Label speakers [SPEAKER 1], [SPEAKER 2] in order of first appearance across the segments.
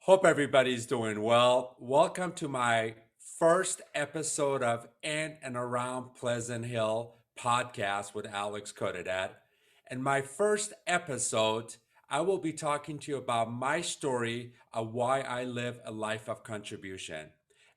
[SPEAKER 1] Hope everybody's doing well. Welcome to my first episode of In and Around Pleasant Hill podcast with Khodadad. And my first episode, I will be talking to you about my story of why I live a life of contribution.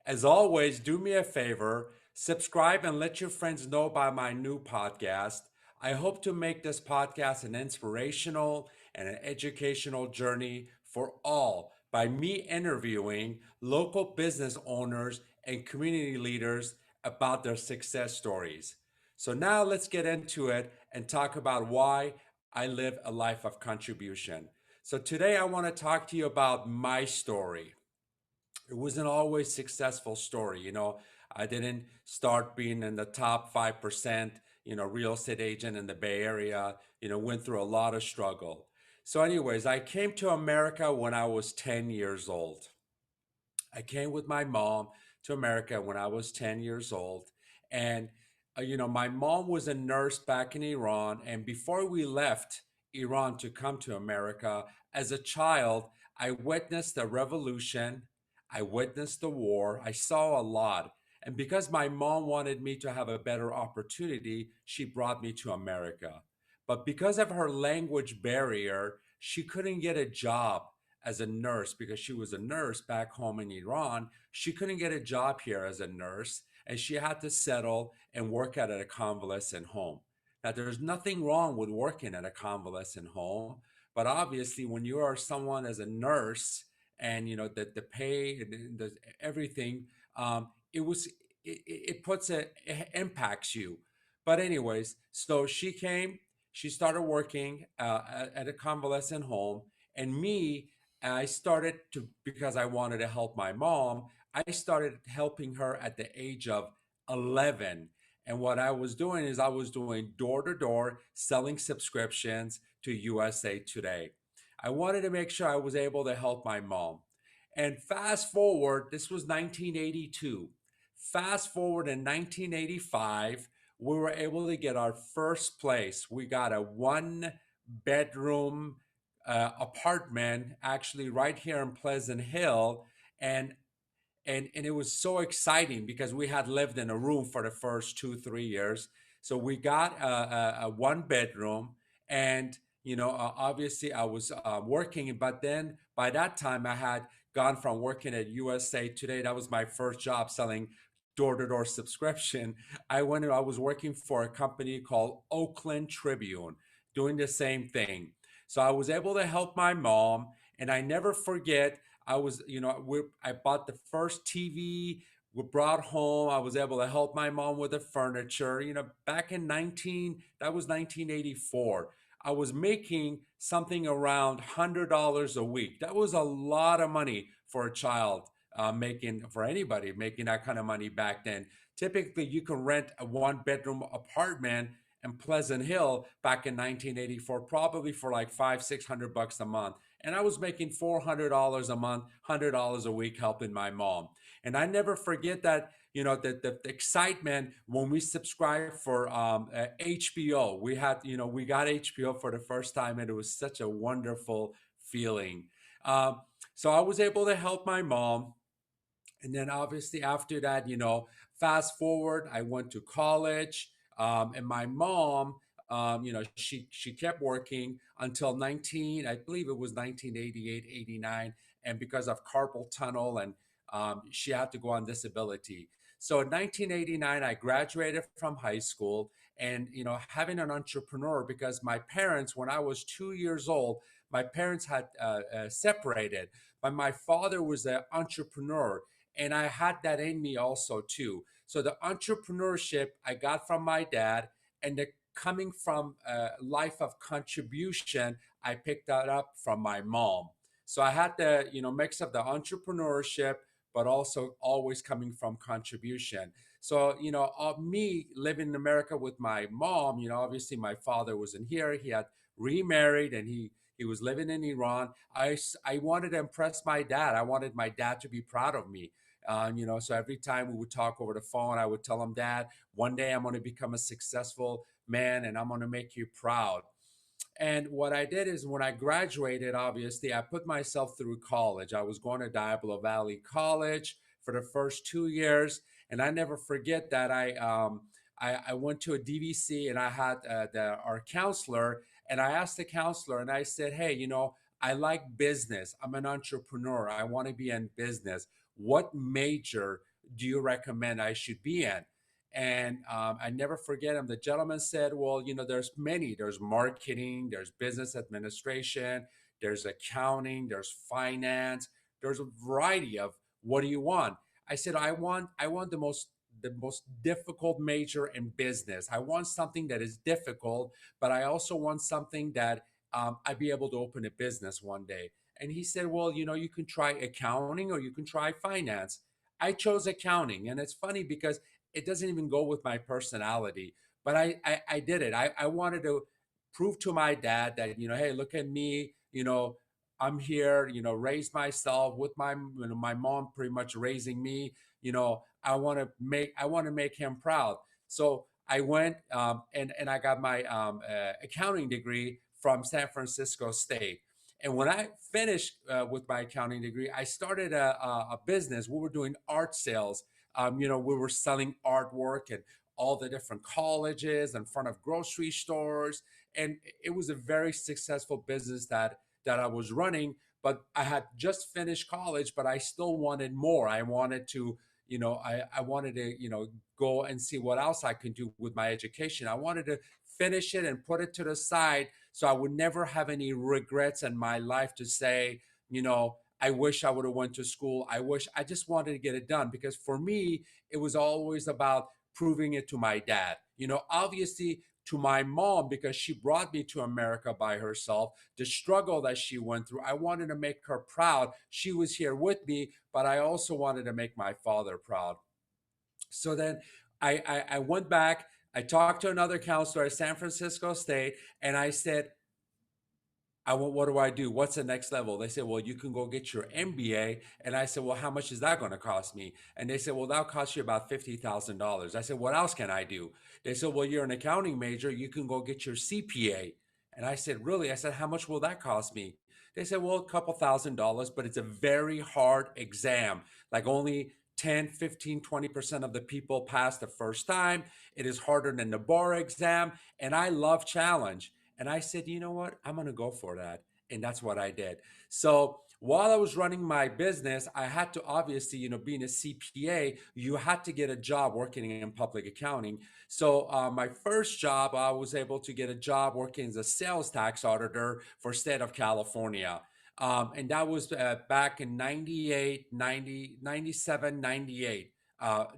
[SPEAKER 1] As always, do me a favor, subscribe and let your friends know about my new podcast. I hope to make this podcast an inspirational and an educational journey for all by me interviewing local business owners and community leaders about their success stories. So now let's get into it and talk about why I live a life of contribution. So today I want to talk to you about my story. It wasn't always a successful story. I didn't start being in the top 5%, real estate agent in the Bay Area, went through a lot of struggle. So anyways, I came to America when I was 10 years old. I came with my mom to America when I was 10 years old. And, my mom was a nurse back in Iran. And before we left Iran to come to America, as a child, I witnessed the revolution. I witnessed the war. I saw a lot. And because my mom wanted me to have a better opportunity, she brought me to America. But because of her language barrier, she couldn't get a job as a nurse because she was a nurse back home in Iran. She couldn't get a job here as a nurse, and she had to settle and work at a convalescent home. Now, there's nothing wrong with working at a convalescent home, but obviously, when you are someone as a nurse and the pay and everything, it was it puts it impacts you. But anyways, so she came, she started working at a convalescent home, and me, I started to, because I wanted to help my mom, I started helping her at the age of 11. And what I was doing is I was doing door to door selling subscriptions to USA Today. I wanted to make sure I was able to help my mom. And fast forward, this was 1982. Fast forward in 1985, we were able to get our first place. We got a one bedroom apartment actually right here in Pleasant Hill, and and it was so exciting because we had lived in a room for the first 2 3 years. So we got a one bedroom, and obviously I was working, but then by that time I had gone from working at USA Today. That was my first job selling door-to-door subscription. I was working for a company called Oakland Tribune, doing the same thing. So I was able to help my mom, and I never forget. I bought the first TV we brought home. I was able to help my mom with the furniture. Back in 1984. I was making something around $100 a week. That was a lot of money for a child, making, for anybody making that kind of money back then. Typically, you can rent a one bedroom apartment in Pleasant Hill back in 1984, probably for like $500-600 a month. And I was making $400 a month, $100 a week helping my mom. And I never forget that, the excitement when we subscribed for HBO. We got HBO for the first time, and it was such a wonderful feeling. So I was able to help my mom. And then obviously after that, fast forward, I went to college, and my mom, she kept working until I believe it was 1988, 89, and because of carpal tunnel, and she had to go on disability. So in 1989, I graduated from high school, and having an entrepreneur, because my parents, when I was 2 years old, my parents had separated, but my father was an entrepreneur, and I had that in me also too. So the entrepreneurship I got from my dad, and the coming from a life of contribution, I picked that up from my mom. So I had the mix of the entrepreneurship, but also always coming from contribution. So me living in America with my mom, obviously my father wasn't here. He had remarried, and he was living in Iran. I wanted to impress my dad. I wanted my dad to be proud of me. So every time we would talk over the phone, I would tell him, Dad, one day I'm going to become a successful man, and I'm going to make you proud. And what I did is when I graduated, obviously, I put myself through college. I was going to Diablo Valley College for the first 2 years. And I never forget that I went to a DVC and I had our counselor, and I asked the counselor and I said, hey, I like business. I'm an entrepreneur. I want to be in business. What major do you recommend I should be in? And I never forget him. The gentleman said, well, there's many. There's marketing, there's business administration, there's accounting, there's finance, there's a variety of what do you want? I said, I want the most difficult major in business. I want something that is difficult, but I also want something that I'd be able to open a business one day. And he said, well, you can try accounting or you can try finance. I chose accounting. And it's funny because it doesn't even go with my personality, but I did it. I wanted to prove to my dad that, hey, look at me, I'm here, raised myself with my mom pretty much raising me. I want to make him proud. So I went and I got my accounting degree from San Francisco State. And when I finished with my accounting degree, I started a business. We were doing art sales. We were selling artwork and all the different colleges in front of grocery stores, and it was a very successful business that I was running. But I had just finished college, but I still wanted more. I wanted to, I wanted to, go and see what else I can do with my education. I wanted to finish it and put it to the side so I would never have any regrets in my life to say, I wish I would have went to school. I just wanted to get it done because for me, it was always about proving it to my dad. Obviously to my mom because she brought me to America by herself, the struggle that she went through. I wanted to make her proud. She was here with me, but I also wanted to make my father proud. So then I went back. I talked to another counselor at San Francisco State, and I said, what do I do? What's the next level? They said, well, you can go get your MBA. And I said, well, how much is that going to cost me? And they said, well, that'll cost you about $50,000. I said, what else can I do? They said, well, you're an accounting major. You can go get your CPA. And I said, really? I said, how much will that cost me? They said, well, a couple $1,000, but it's a very hard exam. Like only 10, 15, 20% of the people pass the first time. It is harder than the bar exam. And I love challenge. And I said, you know what? I'm going to go for that. And that's what I did. So while I was running my business, I had to obviously, being a CPA, you had to get a job working in public accounting. So my first job, I was able to get a job working as a sales tax auditor for state of California. And that was back in 98, 90, 97, 98.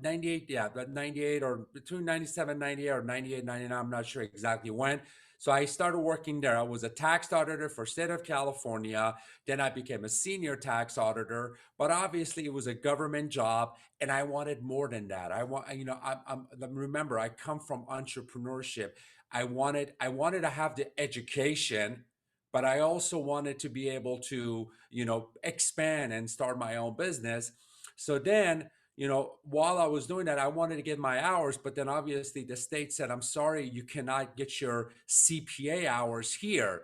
[SPEAKER 1] 98, yeah, but 98 or between 97, 98 or 98, 99, I'm not sure exactly when. So I started working there. I was a tax auditor for state of California. Then I became a senior tax auditor. But obviously, it was a government job, and I wanted more than that. I want, remember, I come from entrepreneurship. I wanted to have the education, but I also wanted to be able to, expand and start my own business. So then while I was doing that, I wanted to get my hours, but then obviously the state said, I'm sorry, you cannot get your CPA hours here.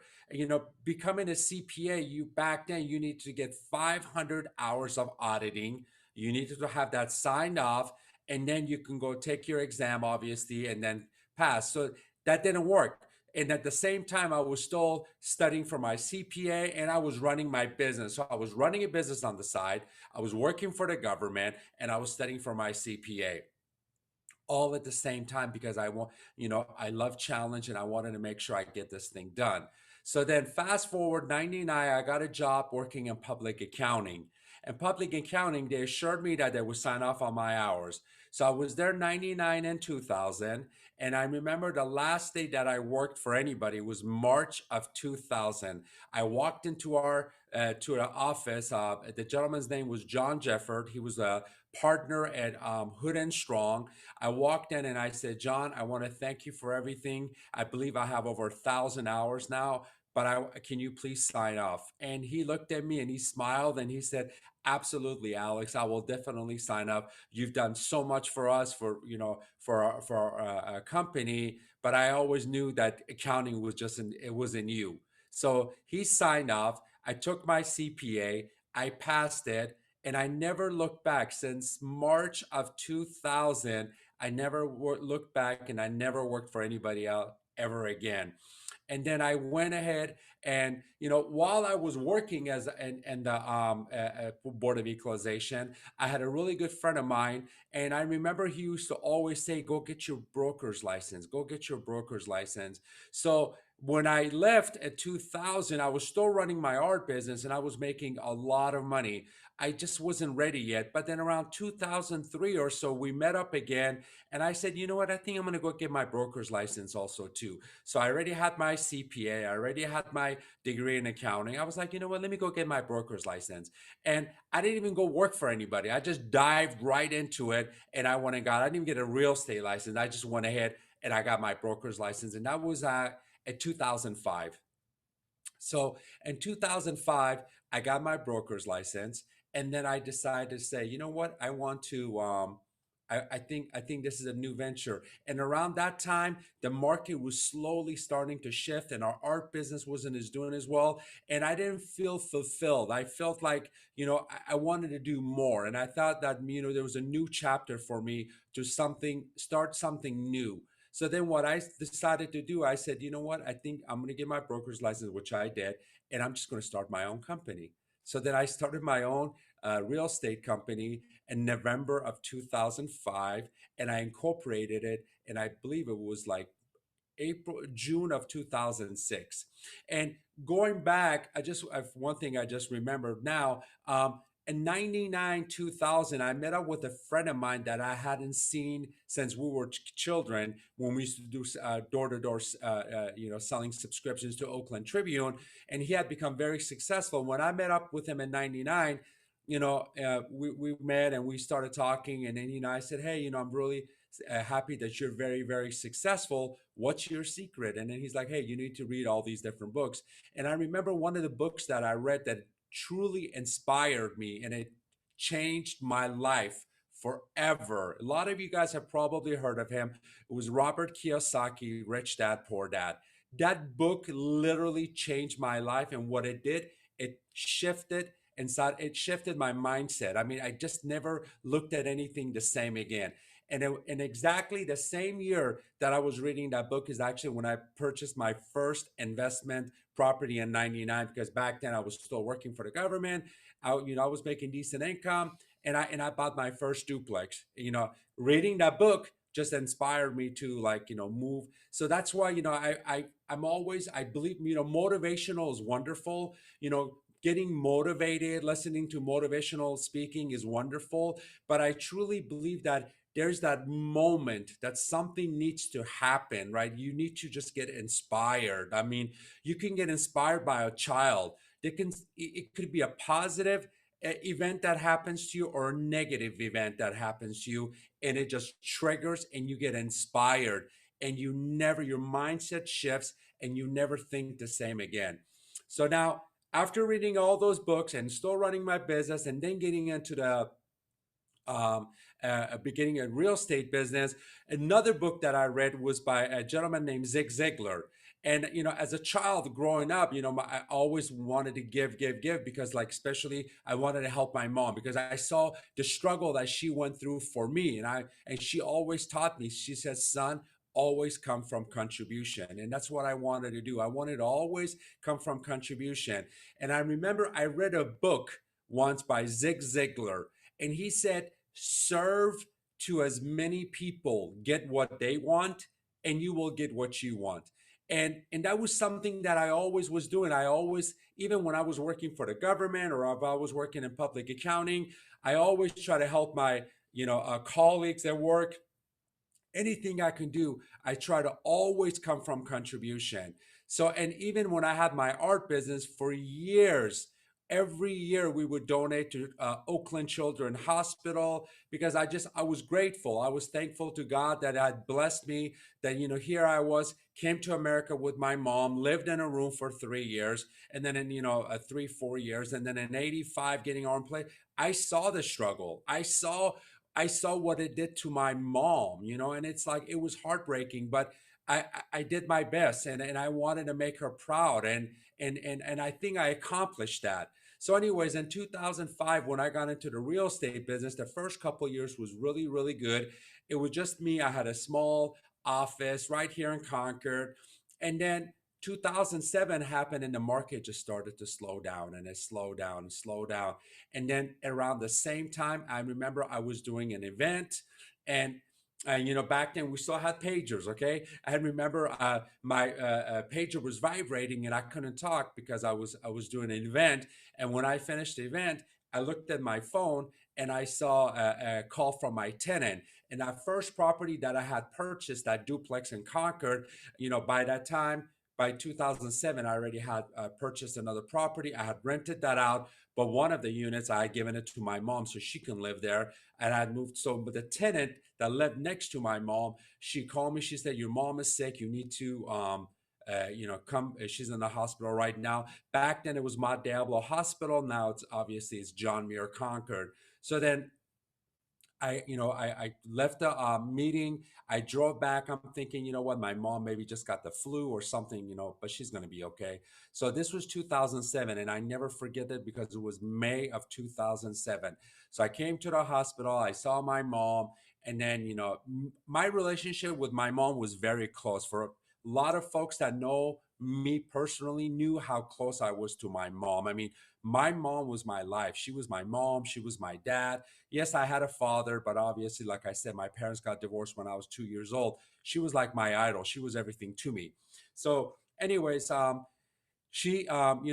[SPEAKER 1] Becoming a CPA, back then you need to get 500 hours of auditing. You needed to have that signed off, and then you can go take your exam, obviously, and then pass. So that didn't work. And at the same time, I was still studying for my CPA and I was running my business. So I was running a business on the side. I was working for the government and I was studying for my CPA all at the same time because I love challenge and I wanted to make sure I get this thing done. So then fast forward 99, I got a job working in public accounting. And public accounting, they assured me that they would sign off on my hours. So I was there 99 and 2000. And I remember the last day that I worked for anybody was March of 2000. I walked into our to the office. The gentleman's name was John Jefford. He was a partner at Hood and Strong. I walked in and I said, John, I want to thank you for everything. I believe I have over 1,000 hours now. but I can you please sign off? And he looked at me and he smiled and he said, absolutely, Alex, I will definitely sign up. You've done so much for us, for our company, but I always knew that accounting was just it was in you. So he signed off. I took my CPA, I passed it, and I never looked back since March of 2000. I never looked back, and I never worked for anybody else ever again. And then I went ahead and, while I was working as in the Board of Equalization, I had a really good friend of mine. And I remember he used to always say, go get your broker's license, go get your broker's license. So when I left at 2000, I was still running my art business and I was making a lot of money. I just wasn't ready yet. But then around 2003 or so, we met up again. And I said, you know what? I think I'm going to go get my broker's license also, too. So I already had my CPA, I already had my degree in accounting. I was like, you know what, let me go get my broker's license. And I didn't even go work for anybody. I just dived right into it and I went and got, I didn't even get a real estate license. I just went ahead and I got my broker's license. And that was at 2005. So in 2005, I got my broker's license, and then I decided to say, you know what, I want to. I think this is a new venture. And around that time, the market was slowly starting to shift, and our art business wasn't as doing as well. And I didn't feel fulfilled. I felt like I wanted to do more, and I thought that there was a new chapter for me to start something new. So then what I decided to do, I said, you know what? I think I'm going to get my broker's license, which I did, and I'm just going to start my own company. So then I started my own real estate company in November of 2005, and I incorporated it, and I believe it was like June of 2006. And going back, one thing I just remembered now. In 99, 2000, I met up with a friend of mine that I hadn't seen since we were children when we used to do door to door, selling subscriptions to Oakland Tribune. And he had become very successful. When I met up with him in 99, we met and we started talking. And then, I said, hey, I'm really happy that you're very, very successful. What's your secret? And then he's like, hey, you need to read all these different books. And I remember one of the books that I read that truly inspired me and it changed my life forever. A lot of you guys have probably heard of him. It was Robert Kiyosaki, Rich Dad, Poor Dad. That book literally changed my life. And what it did, it shifted it shifted my mindset. I mean, I just never looked at anything the same again. And in exactly the same year that I was reading that book is actually when I purchased my first investment property in 99, because back then I was still working for the government. I was making decent income, and I bought my first duplex. Reading that book just inspired me to move. So that's why I believe motivational is wonderful. Getting motivated, listening to motivational speaking is wonderful, but I truly believe that there's that moment that something needs to happen, right? You need to just get inspired. I mean, you can get inspired by a child. It could be a positive event that happens to you or a negative event that happens to you, and it just triggers and you get inspired, and your mindset shifts and you never think the same again. So now, after reading all those books and still running my business and then getting into the um, beginning a real estate business. Another book that I read was by a gentleman named Zig Ziglar. And as a child growing up, I always wanted to give because, like, especially I wanted to help my mom because I saw the struggle that she went through for me, and she always taught me. She said, "Son, always come from contribution," and that's what I wanted to do. I wanted to always come from contribution. And I remember I read a book once by Zig Ziglar, and he said, serve to as many people, get what they want, and you will get what you want. And that was something that I always was doing. I always, even when I was working for the government or if I was working in public accounting, I always try to help my colleagues at work. Anything I can do, I try to always come from contribution. So, and even when I had my art business for years, every year we would donate to Oakland Children Hospital because I was grateful. I was thankful to God that had blessed me, that here I was, came to America with my mom, lived in a room for 3 years, and then in 3 4 years, and then in 85 getting on play. I saw the struggle. I saw what it did to my mom, and it's like it was heartbreaking, but I did my best, and I wanted to make her proud, and I think I accomplished that. So, anyways, in 2005, when I got into the real estate business, the first couple years was really, really good. It was just me. I had a small office right here in Concord. And then 2007 happened and the market just started to slow down, and it slowed down and slowed down. And then around the same time, I remember I was doing an event, and back then we still had pagers. Okay, I remember my pager was vibrating and I couldn't talk because I was doing an event. And when I finished the event, I looked at my phone and I saw a call from my tenant. And that first property that I had purchased, that duplex in Concord, by that time, by 2007, I already had purchased another property. I had rented that out, but one of the units I had given it to my mom so she can live there. And I had moved. So, but the tenant that lived next to my mom, she called me. She said, "Your mom is sick. You need to come. She's in the hospital right now." Back then it was Mount Diablo Hospital. Now it's John Muir Concord. So then I left the meeting. I drove back. I'm thinking, you know what, my mom maybe just got the flu or something, but she's going to be okay. So this was 2007, and I never forget it because it was May of 2007. So I came to the hospital. I saw my mom, and then my relationship with my mom was very close. For a lot of folks that know me personally knew how close I was to my mom. I mean, my mom was my life. She was my mom. She was my dad. Yes, I had a father, but obviously, like I said, my parents got divorced when I was 2 years old. She was like my idol. She was everything to me. So, anyways, she, I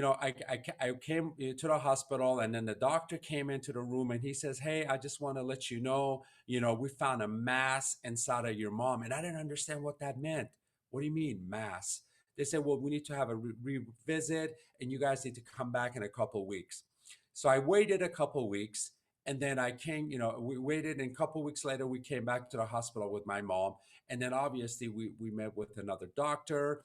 [SPEAKER 1] came to the hospital, and then the doctor came into the room and he says, "Hey, I just want to let we found a mass inside of your mom." And I didn't understand what that meant. What do you mean, mass? They said, "Well, we need to have a revisit, and you guys need to come back in a couple weeks." So I waited a couple weeks, and then I came, we waited, and a couple weeks later, we came back to the hospital with my mom. And then obviously we met with another doctor,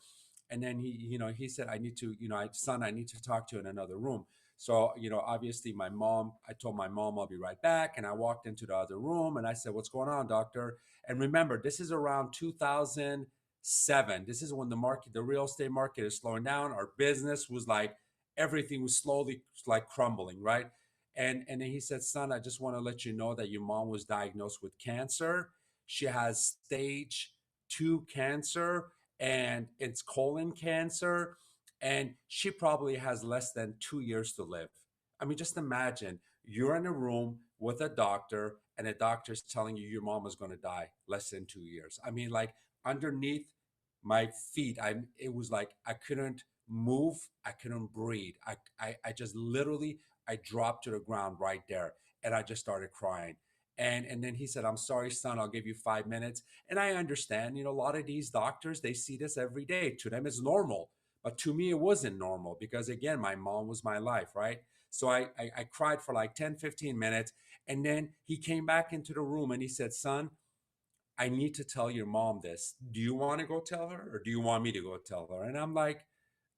[SPEAKER 1] and then he said, "I need to, son, I need to talk to you in another room." So obviously my mom, I told my mom I'll be right back, and I walked into the other room and I said, "What's going on, doctor?" And remember, this is around 2007. This is when the real estate market is slowing down. Our business was like, everything was slowly like crumbling, right? And then he said, "Son, I just want to let you know that your mom was diagnosed with cancer. She has stage 2 cancer, and it's colon cancer, and she probably has less than 2 years to live." I mean, just imagine you're in a room with a doctor, and a doctor's telling you your mom is going to die less than 2 years. I mean, like, underneath my feet, it was like I couldn't move, I couldn't breathe. I just literally, I dropped to the ground right there, and I just started crying. And then he said, "I'm sorry, son, I'll give you 5 minutes." And I understand, a lot of these doctors, they see this every day. To them, it's normal. But to me, it wasn't normal because, again, my mom was my life, right? So I cried for like 10, 15 minutes. And then he came back into the room and he said, "Son, I need to tell your mom this. Do you want to go tell her, or do you want me to go tell her?" And I'm like,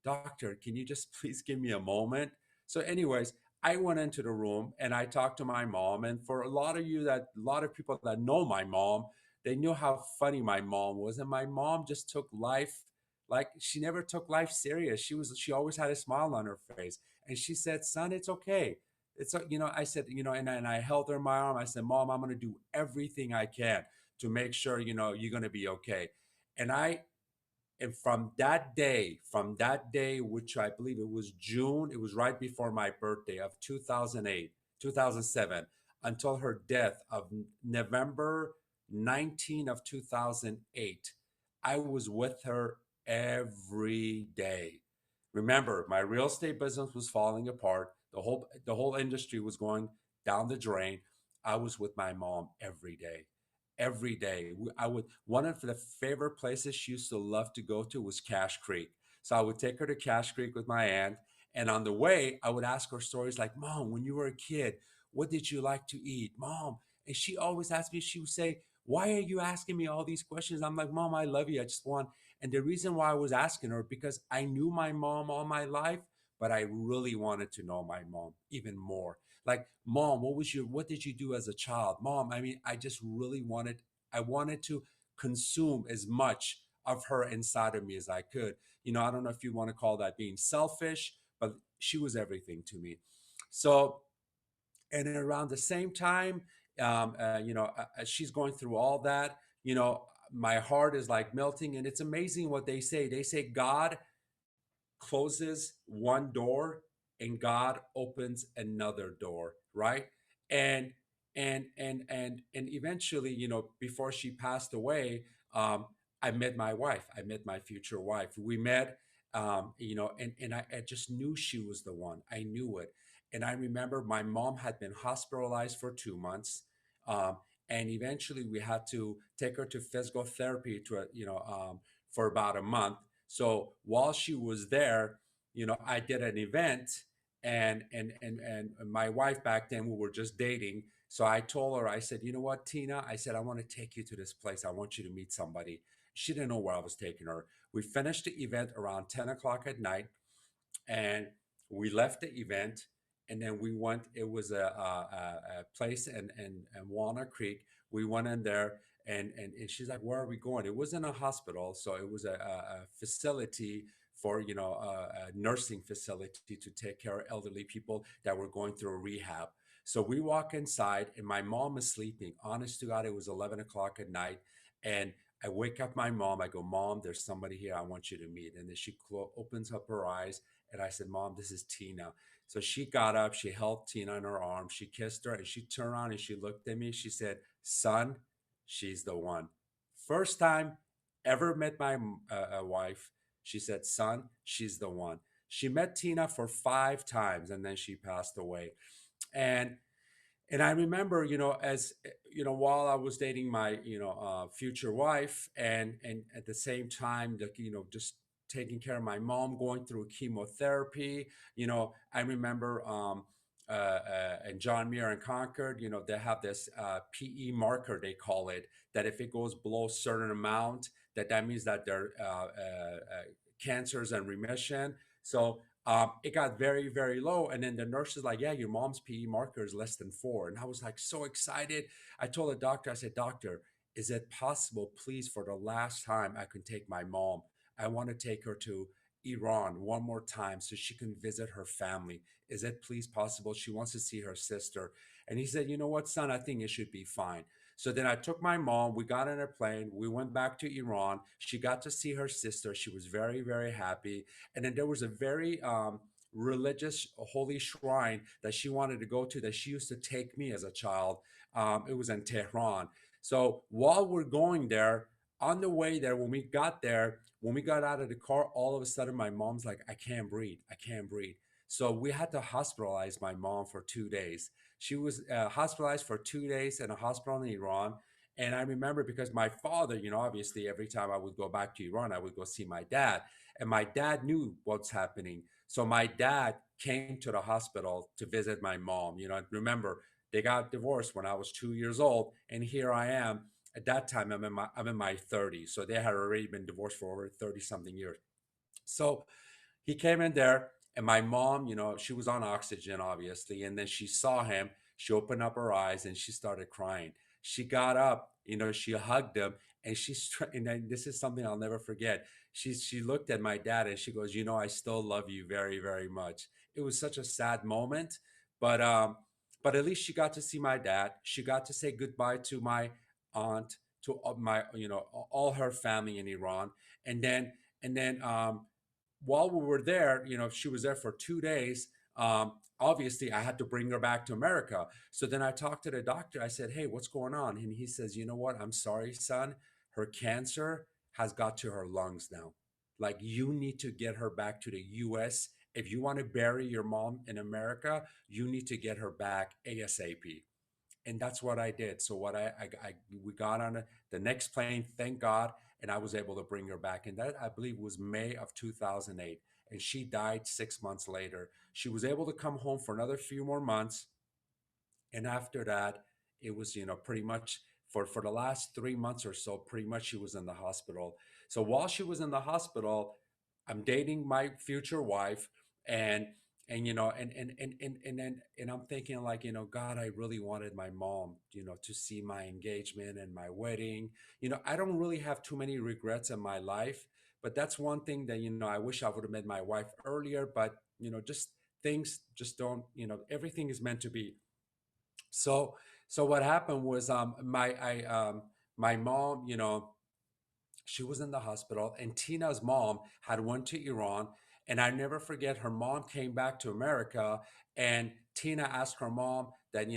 [SPEAKER 1] "Doctor, can you just please give me a moment?" So, anyways, I went into the room and I talked to my mom. And for a lot of people that know my mom, they knew how funny my mom was. And my mom just took life, like, she never took life serious. She always had a smile on her face. And she said, "Son, it's okay. I said, and I held her in my arm. I said, "Mom, I'm going to do everything I can to make sure, you're going to be okay." And from that day, which I believe it was June, it was right before my birthday of 2008, 2007, until her death of November 19 of 2008, I was with her every day. Remember, my real estate business was falling apart. The whole industry was going down the drain. I was with my mom every day. Every day. I would One of the favorite places she used to love to go to was Cash Creek. So I would take her to Cash Creek with my aunt, And on the way, I would ask her stories like, Mom, when you were a kid, what did you like to eat? Mom. And she always asked me, she would say, why are you asking me all these questions? I'm like, Mom, I love you. I just want. And the reason why I was asking her, because I knew my mom all my life, but I really wanted to know my mom even more. Like, Mom, what did you do as a child? Mom, I mean, I just really I wanted to consume as much of her inside of me as I could. I don't know if you want to call that being selfish, but she was everything to me. So, and around the same time, as she's going through all that, my heart is like melting. And it's amazing what they say. They say God closes one door and God opens another door, right? And and eventually, before she passed away, um, I met my wife. I met my future wife. We met, and I just knew she was the one. I knew it. And I remember my mom had been hospitalized for 2 months. Um, and eventually we had to take her to physical therapy for about a month. So while she was there, I did an event, and my wife back then, we were just dating. So I told her, I said, you know what, Tina? I said, I want to take you to this place. I want you to meet somebody. She didn't know where I was taking her. We finished the event around 10 o'clock at night, and we left the event, and then we went. It was a place in Walnut Creek. We went in there, and she's like, where are we going? It wasn't a hospital, so it was a facility for, a nursing facility to take care of elderly people that were going through a rehab. So we walk inside, and my mom is sleeping. Honest to God, it was 11 o'clock at night. And I wake up my mom. I go, Mom, there's somebody here I want you to meet. And then she opens up her eyes, and I said, Mom, this is Tina. So she got up, she held Tina in her arms, she kissed her, and she turned around and she looked at me. She said, Son, she's the one. First time ever met my wife. She said, Son, she's the one. She met Tina for 5 times, and then she passed away. And and I remember, as while I was dating my, future wife, and at the same time, just taking care of my mom going through chemotherapy. I remember, and John Muir and Concord, they have this PE marker, they call it, that if it goes below a certain amount, that means that their cancer is in remission. So it got very, very low. And then the nurse is like, yeah, your mom's PE marker is less than 4. And I was like so excited. I told the doctor, I said, Doctor, is it possible, please, for the last time, I can take my mom? I want to take her to Iran one more time so she can visit her family. Is it please possible? She wants to see her sister. And he said, you know what, son, I think it should be fine. So then I took my mom, we got on a plane, we went back to Iran. She got to see her sister. She was very, very happy. And then there was a very religious holy shrine that she wanted to go to, that she used to take me as a child. It was in Tehran. So while we're going there, on the way there, when we got out of the car, all of a sudden my mom's like, I can't breathe. I can't breathe. So we had to hospitalize my mom for 2 days. She was hospitalized for 2 days in a hospital in Iran. And I remember, because my father, obviously every time I would go back to Iran, I would go see my dad. And my dad knew what's happening. So my dad came to the hospital to visit my mom. Remember, they got divorced when I was 2 years old. And here I am. At that time, I'm in my 30s. So they had already been divorced for over 30 something years. So he came in there, and my mom, she was on oxygen, obviously. And then she saw him. She opened up her eyes and she started crying. She got up, she hugged him, and and then this is something I'll never forget. She looked at my dad and she goes, I still love you very, very much. It was such a sad moment, but but at least she got to see my dad. She got to say goodbye to my aunt, to my, all her family in Iran. And then, while we were there, she was there for 2 days. Obviously, I had to bring her back to America. So then I talked to the doctor. I said, hey, what's going on? And he says, you know what? I'm sorry, son. Her cancer has got to her lungs now. Like, you need to get her back to the US. If you want to bury your mom in America, you need to get her back ASAP. And that's what I did. So we got on the next plane, thank God, and I was able to bring her back. And that, I believe, was May of 2008. and she died 6 months later. She was able to come home for another few more months, and after that, it was, pretty much for the last 3 months or so, pretty much she was in the hospital. So while she was in the hospital, I'm dating my future wife, and and I'm thinking, like, God, I really wanted my mom, to see my engagement and my wedding. I don't really have too many regrets in my life, but that's one thing that, I wish I would have met my wife earlier, but just things just don't, everything is meant to be. So what happened was, my mom, she was in the hospital, and Tina's mom had went to Iran. And I never forget, her mom came back to America, and Tina asked her mom that,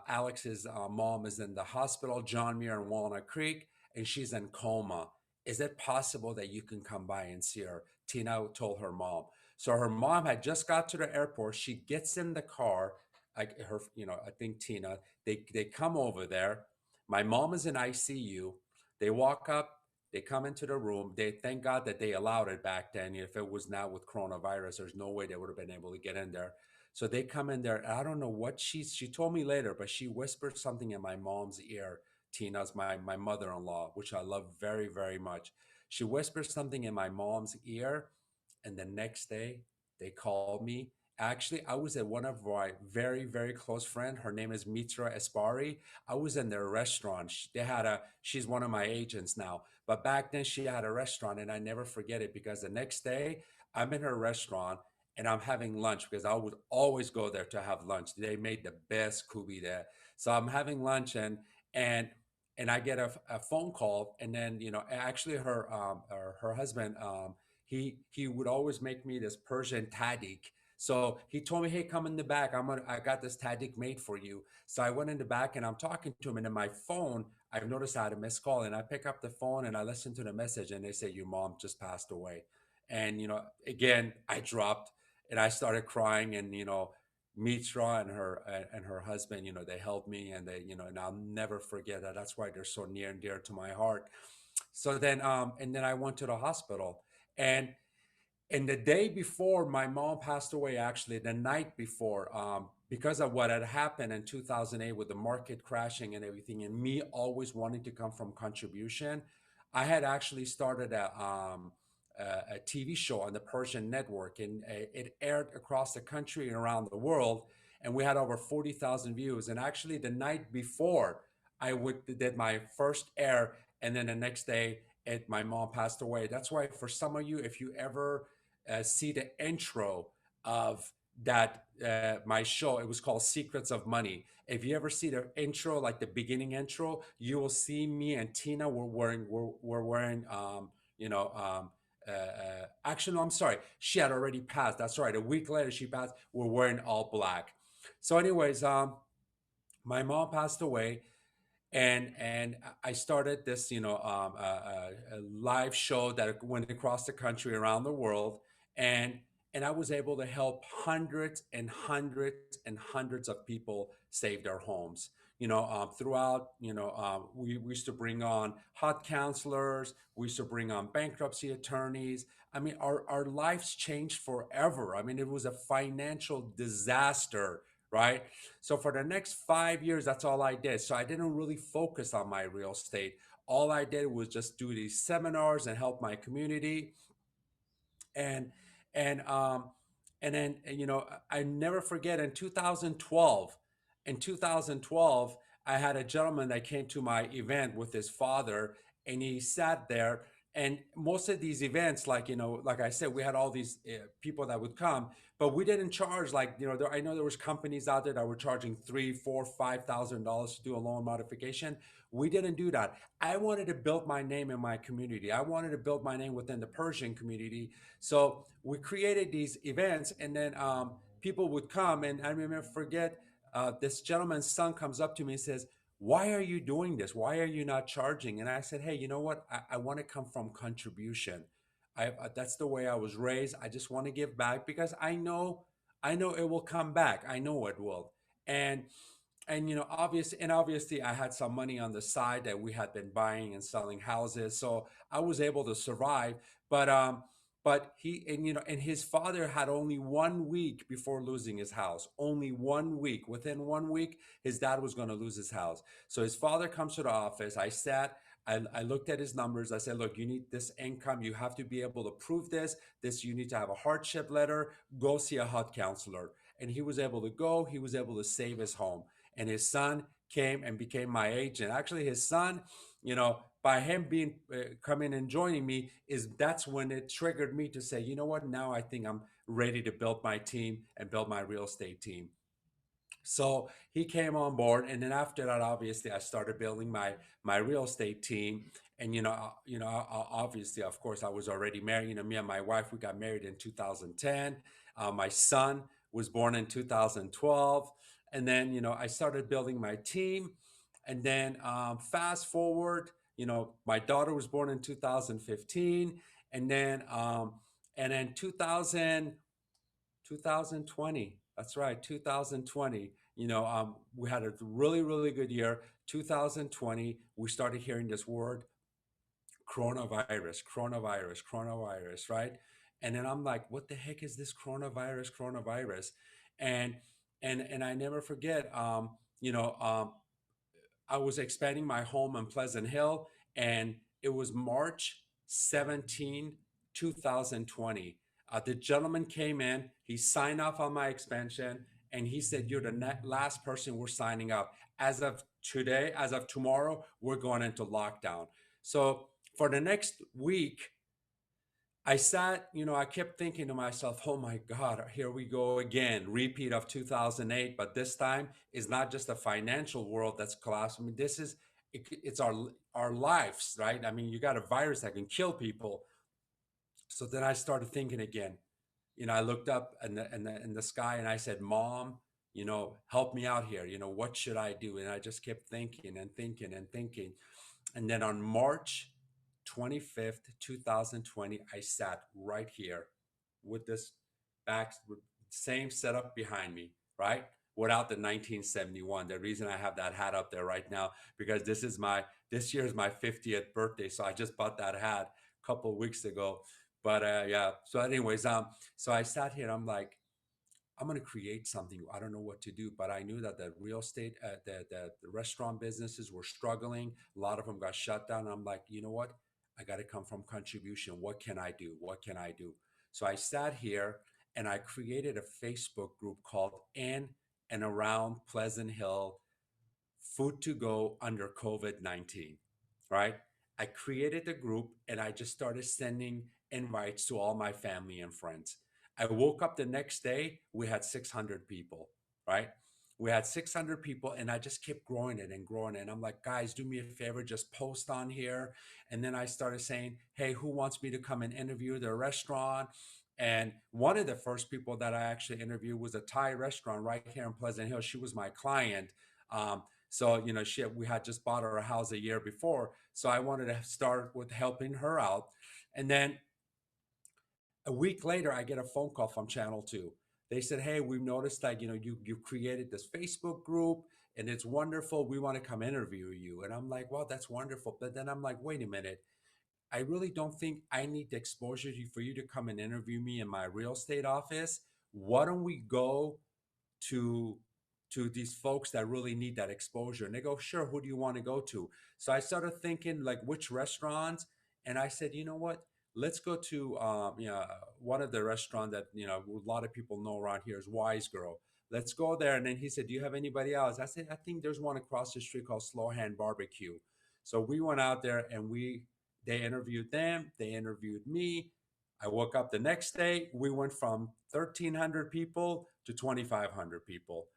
[SPEAKER 1] Alex's mom is in the hospital, John Muir in Walnut Creek, and she's in coma. Is it possible that you can come by and see her? Tina told her mom. So her mom had just got to the airport. She gets in the car, like her, I think Tina, they come over there. My mom is in ICU. They walk up, they come into the room. They thank God that they allowed it back then. If it was now with coronavirus, there's no way they would have been able to get in there. So they come in there. I don't know what she told me later, but she whispered something in my mom's ear. Tina's my mother-in-law, which I love very, very much. She whispered something in my mom's ear, and the next day they called me. Actually, I was at one of my very, very close friend. Her name is Mitra Espari. I was in their restaurant. She's one of my agents now. But back then she had a restaurant, and I never forget it, because the next day I'm in her restaurant and I'm having lunch, because I would always go there to have lunch. They made the best kubi there. So I'm having lunch, and and I get a phone call, and then, actually her husband, he would always make me this Persian tadik. So he told me, "Hey, come in the back. I got this tadik made for you." So I went in the back, and I'm talking to him, and in my phone, I've noticed I had a missed call, and I pick up the phone and I listen to the message, and they say, "Your mom just passed away." And, again, I dropped and I started crying, and, Mitra and her husband, they helped me, and and I'll never forget that. That's why they're so near and dear to my heart. So then, and then I went to the hospital, and the day before my mom passed away, actually the night before, because of what had happened in 2008 with the market crashing and everything, and me always wanting to come from contribution, I had actually started a TV show on the Persian network, and it aired across the country and around the world, and we had over 40,000 views. And actually the night before, did my first air, and then the next day, my mom passed away. That's why, for some of you, if you ever see the intro of that my show, it was called Secrets of Money. If you ever see the intro, like the beginning intro, you will see me and Tina were wearing actually, no, I'm sorry, she had already passed. That's right, a week later she passed. We're wearing all black. So anyways, my mom passed away, and I started this, a live show that went across the country, around the world, and I was able to help hundreds and hundreds and hundreds of people save their homes. Throughout, we used to bring on hot counselors, we used to bring on bankruptcy attorneys. I mean, our lives changed forever. I mean, it was a financial disaster, right? So for the next 5 years, that's all I did. So I didn't really focus on my real estate. All I did was just do these seminars and help my community. And and um and then, I never forget, in 2012, I had a gentleman that came to my event with his father, and he sat there. And most of these events, like, like I said, we had all these people that would come, but we didn't charge, like, I know there was companies out there that were charging three, four, $5,000 to do a loan modification. We didn't do that. I wanted to build my name in my community. I wanted to build my name within the Persian community. So we created these events, and then people would come, and I remember, forget, this gentleman's son comes up to me and says, "Why are you doing this? Why are you not charging?" And I said, "Hey, you know what? I want to come from contribution. That's the way I was raised. I just want to give back, because I know it will come back. I know it will." And obviously I had some money on the side that we had been buying and selling houses, so I was able to survive. But But and his father had only 1 week before losing his house. Only 1 week. Within 1 week, his dad was going to lose his house. So his father comes to the office. I sat, I looked at his numbers. I said, look, you need this income. You have to be able to prove this. You need to have a hardship letter. Go see a HUD counselor. And he was able to go. He was able to save his home. And his son came and became my agent. Actually, his son, by him being coming and joining me, is that's when it triggered me to say, you know what, now I think I'm ready to build my team and build my real estate team. So he came on board, and then after that, obviously, I started building my real estate team. And obviously, of course, I was already married. Me and my wife, we got married in 2010. My son was born in 2012, and then I started building my team. And then fast forward, my daughter was born in 2015, and then 2020. That's right, 2020. We had a really, really good year. 2020, we started hearing this word coronavirus, coronavirus, coronavirus, right? And then I'm like, what the heck is this coronavirus, coronavirus? And and I never forget, I was expanding my home in Pleasant Hill, and it was March 17, 2020. The gentleman came in, he signed off on my expansion, and he said, you're the last person we're signing up. As of today, as of tomorrow, we're going into lockdown. So for the next week, I sat, I kept thinking to myself, oh my God, here we go again, repeat of 2008. But this time is not just a financial world that's collapsed. I mean, it's our lives, right? I mean, you got a virus that can kill people. So then I started thinking again. I looked up in the sky and I said, Mom, help me out here. What should I do? And I just kept thinking and thinking and thinking. And then on March 25th, 2020, I sat right here with this same setup behind me, right? Without the 1971. The reason I have that hat up there right now, because this year is my 50th birthday. So I just bought that hat a couple of weeks ago. But yeah. So anyways, so I sat here. I'm like, I'm going to create something. I don't know what to do, but I knew that the real estate, the restaurant businesses were struggling. A lot of them got shut down. I'm like, you know what? I got to come from contribution. What can I do? What can I do? So I sat here and I created a Facebook group called In and Around Pleasant Hill Food to Go Under COVID-19, right? I created the group and I just started sending invites to all my family and friends. I woke up the next day, we had 600 people, right? We had 600 people, and I just kept growing it and growing it. And I'm like, guys, do me a favor, just post on here. And then I started saying, hey, who wants me to come and interview their restaurant? And one of the first people that I actually interviewed was a Thai restaurant right here in Pleasant Hill. She was my client. So, we had just bought her a house a year before. So I wanted to start with helping her out. And then a week later, I get a phone call from Channel 2. They said, hey, we've noticed that, you created this Facebook group and it's wonderful. We want to come interview you. And I'm like, well, that's wonderful. But then I'm like, wait a minute. I really don't think I need the exposure for you to come and interview me in my real estate office. Why don't we go to these folks that really need that exposure? And they go, sure, who do you want to go to? So I started thinking like which restaurants, and I said, you know what, let's go to one of the restaurant that a lot of people know around here is Wise Girl. Let's go there. And then he said, do you have anybody else? I said, I think there's one across the street called Slow Hand Barbecue. So we went out there and they interviewed them, they interviewed me. I woke up the next day. We went from 1,300 people to 2,500 people.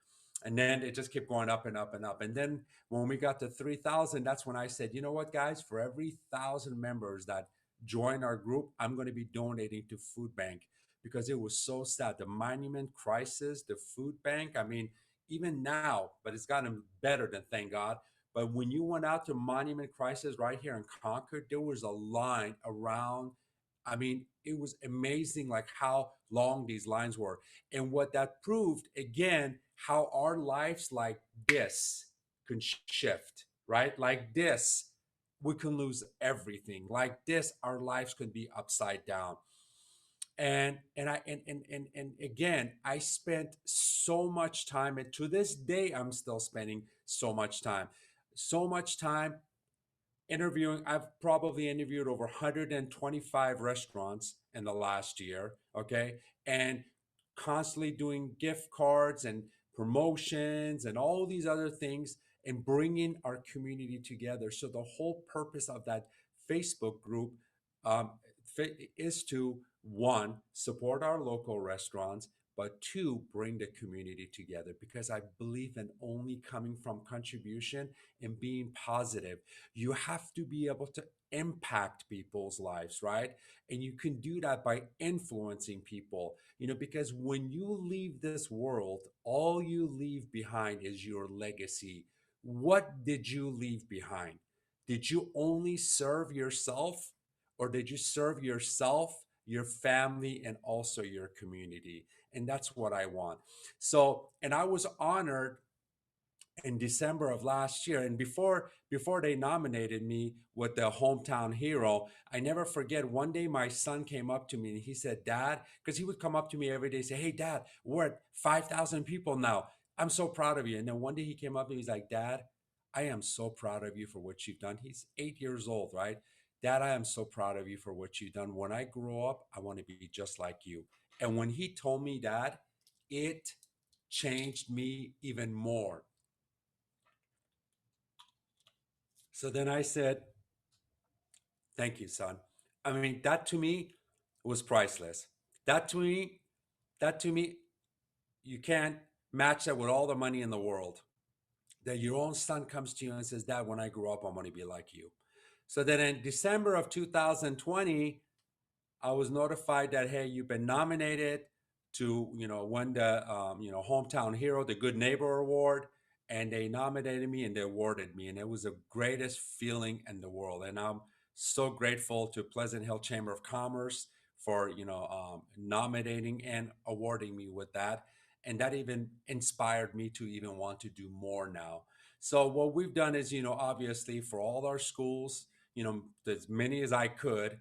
[SPEAKER 1] And then it just kept going up and up and up. And then when we got to 3,000, that's when I said, you know what, guys, for every 1,000 members that join our group, I'm going to be donating to food bank, because it was so sad. The monument crisis, the food bank, I mean, even now, but it's gotten better than thank God. But when you went out to Monument Crisis right here in Concord, there was a line around. I mean, it was amazing like how long these lines were. And what that proved again, how our lives like this can shift, right? Like this, we can lose everything. Like this, our lives could be upside down. And again, I spent so much time, and to this day I'm still spending so much time interviewing. I've probably interviewed over 125 restaurants in the last year. Okay. And constantly doing gift cards and promotions and all these other things, and bringing our community together. So the whole purpose of that Facebook group um, is to, one, support our local restaurants, but two, bring the community together, because I believe in only coming from contribution and being positive. You have to be able to impact people's lives, right? And you can do that by influencing people, because when you leave this world, all you leave behind is your legacy. What did you leave behind? Did you only serve yourself, or did you serve yourself, your family, and also your community? And that's what I want. So, and I was honored in December of last year, and before they nominated me with the hometown hero, I never forget. One day, my son came up to me and he said, "Dad," because he would come up to me every day, say, "Hey, Dad, we're at 5,000 people now. I'm so proud of you." And then one day he came up and he's like, "Dad, I am so proud of you for what you've done." He's 8 years old, right? "Dad, I am so proud of you for what you've done. When I grow up, I want to be just like you." And when he told me that, it changed me even more. So then I said, "Thank you, son." I mean, that to me was priceless. That to me, that to me, you can't match that with all the money in the world. That your own son comes to you and says, "Dad, when I grow up, I want to be like you." So then in December of 2020, I was notified that, hey, you've been nominated to win the hometown hero, the Good Neighbor Award, and they nominated me and they awarded me, and it was the greatest feeling in the world. And I'm so grateful to Pleasant Hill Chamber of Commerce for nominating and awarding me with that, and that even inspired me to even want to do more now. So what we've done is, obviously for all our schools, as many as I could,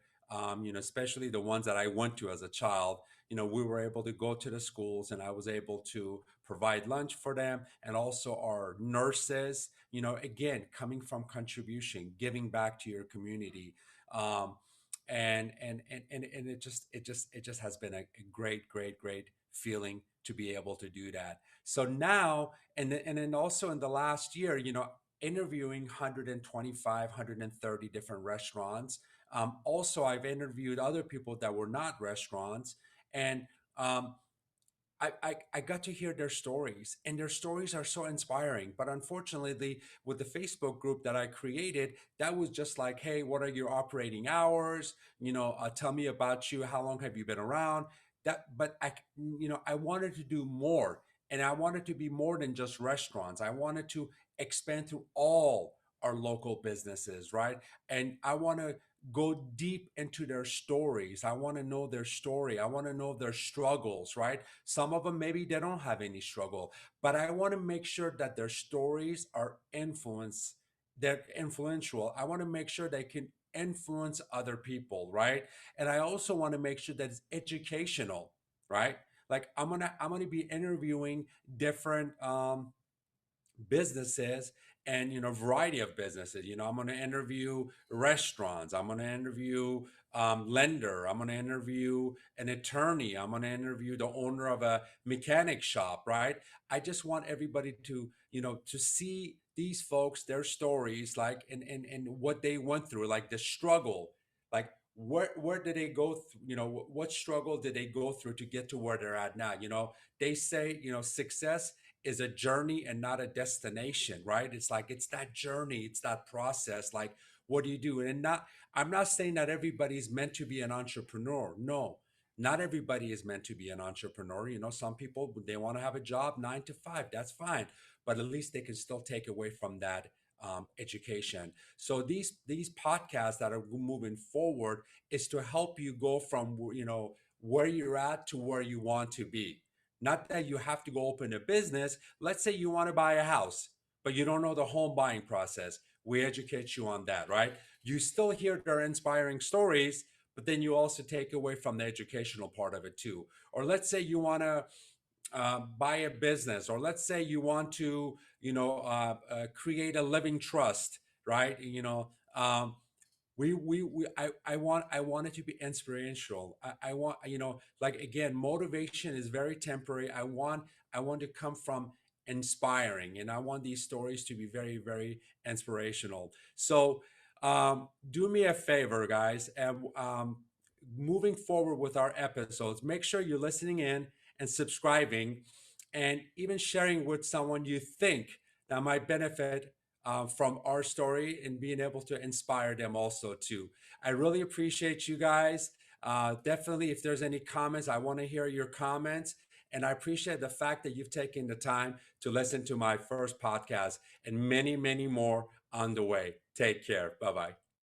[SPEAKER 1] especially the ones that I went to as a child, we were able to go to the schools and I was able to provide lunch for them, and also our nurses, again, coming from contribution, giving back to your community. Um, and it just has been a great, great, great feeling to be able to do that. So now, and then also in the last year, interviewing 125, 130 different restaurants. Also, I've interviewed other people that were not restaurants, and um, I got to hear their stories, and their stories are so inspiring. But unfortunately, with the Facebook group that I created, that was just like, "Hey, what are your operating hours? Tell me about you. How long have you been around?" But I wanted to do more, and I wanted to be more than just restaurants. I wanted to expand through all our local businesses, right? And I want to go deep into their stories. I want to know their story. I want to know their struggles, right? Some of them, maybe they don't have any struggle, but I want to make sure that their stories are they're influential. I want to make sure they can influence other people, right? And I also want to make sure that it's educational, right? Like I'm gonna be interviewing different businesses, and variety of businesses. I'm going to interview restaurants, I'm going to interview lender, I'm going to interview an attorney, I'm going to interview the owner of a mechanic shop, right? I just want everybody to to see these folks, their stories, like, and what they went through, like the struggle, like where did they go what struggle did they go through to get to where they're at now. They say success is a journey and not a destination, right? It's like, it's that journey, it's that process. Like, what do you do? And not, I'm not saying that everybody's meant to be an entrepreneur. No, not everybody is meant to be an entrepreneur. Some people, they want to have a job 9 to 5. That's fine, but at least they can still take away from that education. So these podcasts that are moving forward is to help you go from where you're at to where you want to be. Not that you have to go open a business. Let's say you want to buy a house, but you don't know the home buying process. We educate you on that, right? You still hear their inspiring stories, but then you also take away from the educational part of it too. Or let's say you want to buy a business, or let's say you want to, create a living trust, right? I want it to be inspirational. I want, like, again, motivation is very temporary. I want to come from inspiring, and I want these stories to be very, very inspirational. So do me a favor, guys, and moving forward with our episodes, make sure you're listening in and subscribing, and even sharing with someone you think that might benefit from our story, and being able to inspire them also too. I really appreciate you guys. Definitely, if there's any comments, I want to hear your comments. And I appreciate the fact that you've taken the time to listen to my first podcast, and many, many more on the way. Take care. Bye bye.